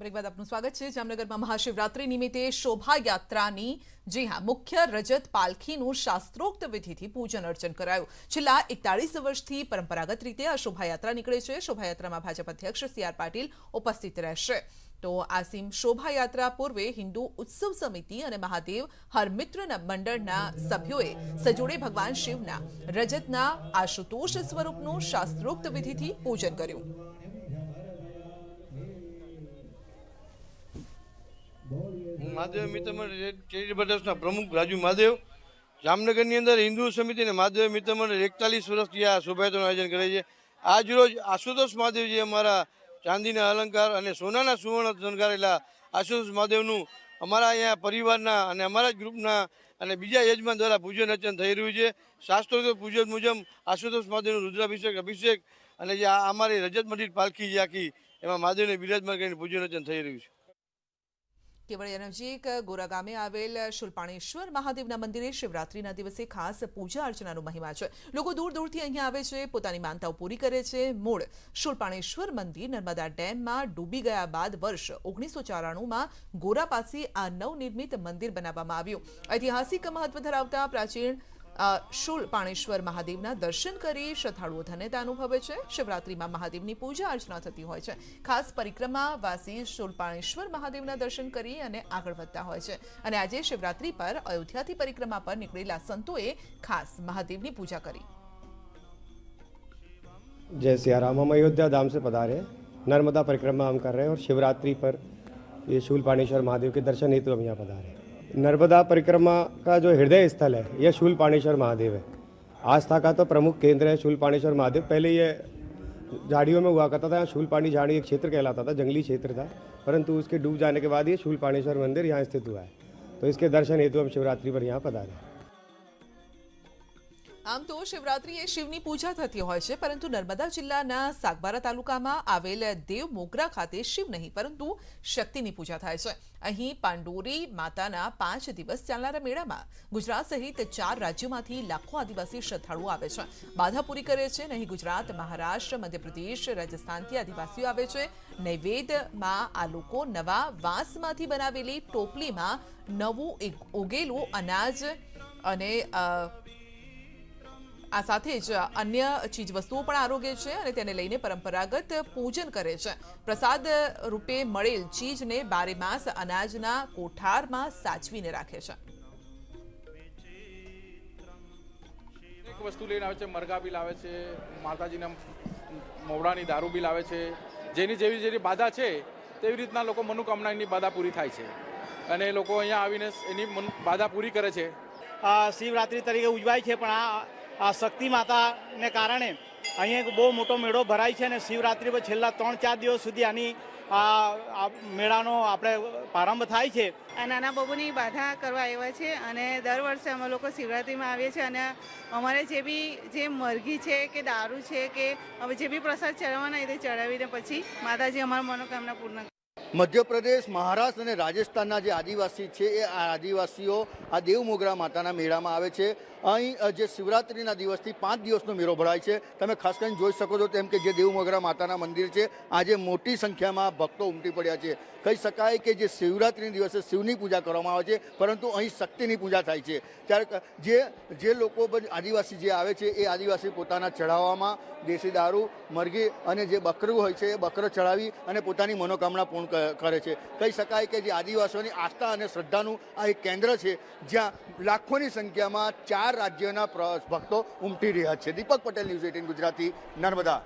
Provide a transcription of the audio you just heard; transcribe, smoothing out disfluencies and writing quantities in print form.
Break બાદ આપનું સ્વાગત છે। જામનગરમાં મહાશિવરાત્રી નિમિત્તે શોભાયાત્રાની મુખ્ય રજત પાલખીનું શાસ્ત્રોક્ત વિધિથી પૂજન અર્ચન કરાયું। છેલ્લા 41 વર્ષથી પરંપરાગત રીતે આ શોભાયાત્રા નીકળે છે। શોભાયાત્રામાં ભાજપ અધ્યક્ષ CR પાટીલ ઉપસ્થિત રહેશે। તો આસીમ શોભાયાત્રા પૂર્વે હિન્દુ ઉત્સવ સમિતિ અને મહાદેવ હરમિત્રના મંડળના સભ્યોએ સજોડે ભગવાન શિવના રજતના આશુતોષ સ્વરૂપનું શાસ્ત્રોક્ત વિધિથી પૂજન કર્યું। महादेव मित्रमंडल चैरिटेबल ट्रस्टना प्रमुख राजू महादेव जामनगरनी अंदर हिंदू समिति ने महादेव मित्रमंडल 41 वर्षथी आ शोभायात्रानुं आयोजन करे छे। आज रोज आशुतोष महादेवजी अमारा चांदीना अलंकार अने सोनाना सुवर्ण शणगारेला आशुतोष महादेवनुं अमारा अहींया परिवारना अने अमारा ग्रुपना अने बीजा यजमान द्वारा पूजन अर्चन थई रह्युं छे। शास्त्रोक्त पूजन मुजब आशुतोष महादेवनुं रुद्राभिषेक अभिषेक अने जे अमारी रजत मंदिर पालखी जे आखी एमां महादेवने बिराजमान करीने पूजन अर्चन थई रह्युं छे। केवड़िया नजीक गोरा गामे आवेल शूलपाणेश्वर महादेवना मंदिरे शिवरात्रिना दिवसे खास पूजा अर्चनानो महिमा छे। लोको दूर दूरथी अहीं आवे छे, पोतानी मानताओ पूरी करे छे। मूळ शूलपाणेश्वर मंदिर नर्मदा डेममां डूबी गया बाद वर्ष 1994 में गोरा पासे आ नवनिर्मित मंदिर बनाववामां आव्युं। ऐतिहासिक महत्व धरावता प्राचीन शूलपाणेश्वर महादेवना दर्शन करी श्रद्धाळुओ धन्यता अनुभवे छे। शिवरात्रिमां महादेवनी पूजा अर्चना थती होय छे। खास परिक्रमावासी शूलपाणेश्वर महादेवना दर्शन करी अने आगळ वधता होय छे। अने आजे शिवरात्रि पर अयोध्याथी परिक्रमा पर निकळेला संतोए खास महादेवनी पूजा करी। जय सियाराम। हम अयोध्या धाम से पधारे, नर्मदा परिक्रमा हम कर रहे हैं और शिवरात्रि पर ये शूलपाणेश्वर महादेव के दर्शन हेतु हम यहाँ पधारे। नर्मदा परिक्रमा का जो हृदय स्थल है यह शूलपाणेश्वर महादेव है। आस्था का तो प्रमुख केंद्र है शूलपाणेश्वर महादेव। पहले ये झाड़ियों में हुआ करता था, यहाँ शूलपाणी झाड़ी एक क्षेत्र कहलाता था, जंगली क्षेत्र था, परंतु उसके डूब जाने के बाद ये शूलपाणेश्वर मंदिर यहाँ स्थित हुआ है। तो इसके दर्शन हेतु हम शिवरात्रि पर यहाँ पधारे। आम तो शिवरात्रिए शिवनी पूजा थती होय छे, परंतु नर्मदा जिल्लाना सागबारा तालुकामां आवेल देव मोगरा खाते शिव नहीं परंतु शक्तिनी पूजा थाय छे। અહીં પાંડોરી માતાના 5 દિવસ ચાલનારા મેળામાં ગુજરાત સહિત 4 રાજ્યોમાંથી લાખો આદિવાસી શ્રદ્ધાળુઓ આવે છે, બાધા પૂરી કરે છે। અહીં ગુજરાત, મહારાષ્ટ્ર, મધ્યપ્રદેશ, રાજસ્થાનથી આદિવાસીઓ આવે છે। નૈવેદ્યમાં આ લોકો નવા વાંસમાંથી બનાવેલી ટોપલીમાં નવું ઉગેલું અનાજ અને आ साथे ज अन्य चीज वस्तुओं पण आरोग्य छे अने तेने लईने परंपरागत पूजन करे छे। प्रसाद रूपे मळेल चीज ने 12 मास अनाजना कोठारमां साचवीने राखे छे। एक वस्तु लईने आवे छे, मरघा बी लावे छे, माताजीना मोवडानी दारू बी लावे छे। जेनी जेवी जेवी बाधा छे तेवी रीतना लोको मनोकामनानी बाधा पूरी थाय छे अने लोको अहींया आवीने एनी बाधा पूरी करे छे। शिवरात्रि तरीके उजवाय छे, पण आ शक्ति माता ने कारणे अहीं बहुत मोटो मेळो भराय छे अने शिवरात्रि पर छेल्ला 3-4 दिवस सुधी आनी मेळानो आपणे प्रारंभ थाय छे। नाना बाबूनी बाधा करवा आव्या छे अने दर वर्षे अमे लोको शिवरात्रिमां आवीए छे अने अमारे जे मरघी छे के दारू छे के હવે જે બી પ્રસાદ ચડાવવાના એ ચડાવીને પછી માતાજી અમારી મનોકામના પૂર્ણ। मध्य प्रदेश, महाराष्ट्र और राजस्थान जे आदिवासी है ये आदिवासीओ आ देव मोगरा माताना मेला में आवे छे। अहीं जे शिवरात्रिना दिवसथी 5 दिवसनो मेळो भराय छे। तमे खास करीने जोई शको छो तेम के जे देव मोगरा माताना मंदिर छे आज मोटी संख्या में भक्तो उमटी पड्या छे। कही शकाय कि जे शिवरात्रि दिवसे शिवनी पूजा करवामां आवे छे, परंतु अहीं शक्तिनी पूजा थाय छे। त्यारे जे लोको आदिवासी जे आवे छे ए आदिवासी पोताना चढ़ाववामां देशी दारू, मरघी अने जे बकरू होय छे ए बकरो चढ़ावी अने पोतानी मनोकामना पूर्ण करे छे। कही शकाय कि जे आदिवासीओनी आस्था अने श्रद्धानुं आ एक केंद्र छे ज्यां लाखोनी संख्यामां 4 राज्योना भक्तो उमटी रह्या छे। दीपक पटेल, न्यूज़ 18 गुजराती, नर्मदा।